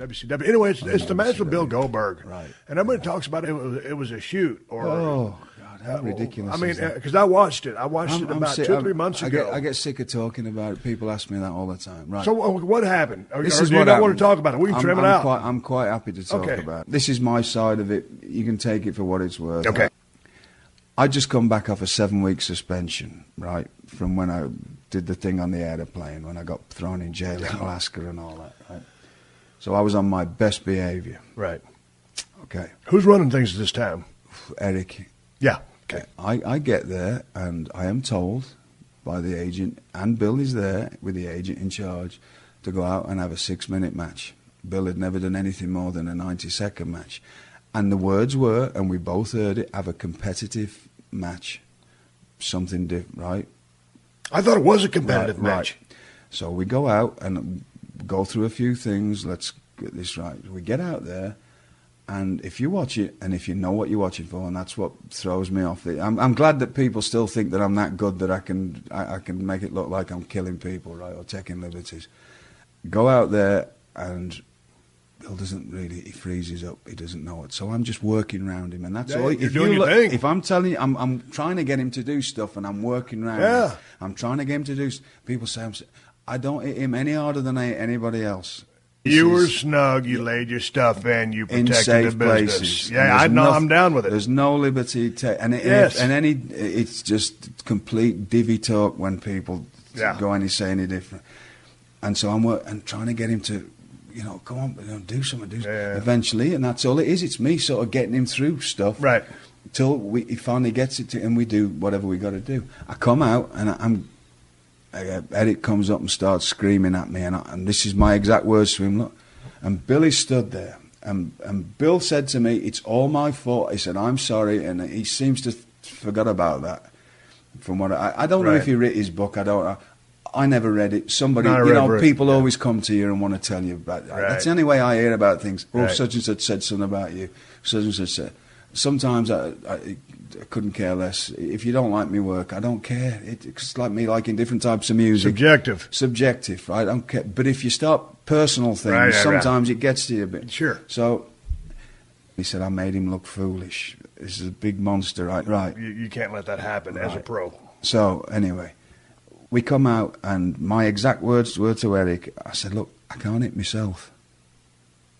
WCW. Anyway, it's the match with Bill Goldberg. Right. And everybody talks about it was a shoot. Or, oh, God, how ridiculous. I mean, because I watched it. I watched it about 2 or 3 months ago. I get sick of talking about it. People ask me that all the time. Right. So what happened? This or is do you what not happened. want to talk about it? We can trim it out. I'm quite happy to talk about it. This is my side of it. You can take it for what it's worth. Okay. I just come back off a 7-week suspension, right, from when I did the thing on the airplane, when I got thrown in jail in Alaska and all that, right? So I was on my best behavior. Right. Okay. Who's running things at this time? Eric. Yeah. Okay. I get there and I am told by the agent, and Bill is there with the agent in charge, to go out and have a 6-minute match. Bill had never done anything more than a 90-second match. And the words were, and we both heard it, have a competitive match. Something different, right? I thought it was a competitive match. Right. So we go out and go through a few things. Let's get this right. We get out there, and if you watch it, and if you know what you're watching for, and that's what throws me off. I'm glad that people still think that I'm that good that I can make it look like I'm killing people, right, or taking liberties. Go out there, and Bill doesn't really. He freezes up. He doesn't know it. So I'm just working around him, and that's all. You're doing your thing. If I'm telling you, I'm trying to get him to do stuff, and I'm working around him. I'm trying to get him to do. People say I don't hit him any harder than I hit anybody else. You were snug. You laid your stuff in. You protected in safe the business. Places. Yeah, I know. I'm down with it. There's no liberty, it's just complete divvy talk when people go say any different. And so I'm trying to get him to, come on, do something. Eventually, and that's all it is. It's me sort of getting him through stuff, right? Till he finally gets it to, and we do whatever we got to do. I come out and Eric comes up and starts screaming at me, and this is my exact words to him. Look, and Billy stood there, and Bill said to me, "It's all my fault." He said, "I'm sorry," and he seems to forgot about that. From what I don't know if he read his book. I never read it. Somebody, people always come to you and want to tell you about it. Right. That's the only way I hear about things. Oh, such and such said something about you. Such and such said. Sometimes I couldn't care less. If you don't like me work, I don't care. It's like me liking different types of music. Subjective, right? I don't care. But if you start personal things, sometimes it gets to you a bit. Sure. So he said, I made him look foolish. This is a big monster, right? Right. You can't let that happen as a pro. So anyway, we come out, and my exact words were to Eric. I said, look, I can't hit myself.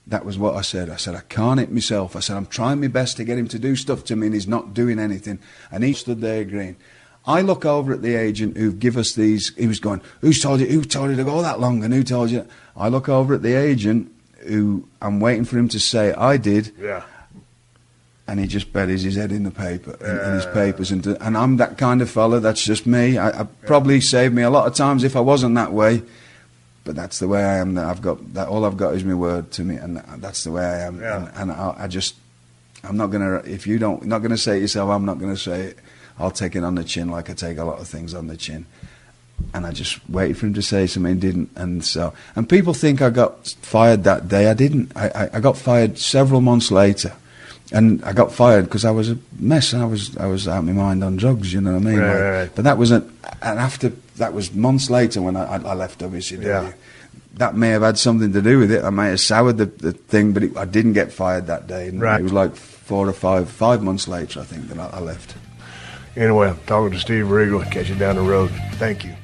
That was what I said. I said, I can't hit myself. I said, I'm trying my best to get him to do stuff to me, and he's not doing anything. And he stood there agreeing. I look over at the agent who give us these. He was going, who told you to go that long, and who told you? I look over at the agent who I'm waiting for him to say, I did. Yeah. And he just buries his head in the paper, in his papers. And I'm that kind of fella. That's just me. I probably saved me a lot of times if I wasn't that way. But that's the way I am. That I've got that. All I've got is my word to me, and that's the way I am. Yeah. And I'm not gonna. If you're not gonna say it yourself, I'm not gonna say it. I'll take it on the chin, like I take a lot of things on the chin. And I just waited for him to say something, didn't. And people think I got fired that day. I didn't. I got fired several months later, and I got fired because I was a mess. And I was out of my mind on drugs. You know what I mean? Right. But that was that was months later when I left WCW. Yeah. That may have had something to do with it. I may have soured the thing, but I didn't get fired that day. And it was like 4 or 5 months later, I think, that I left. Anyway, I'm talking to Steve Regal. Catch you down the road. Thank you.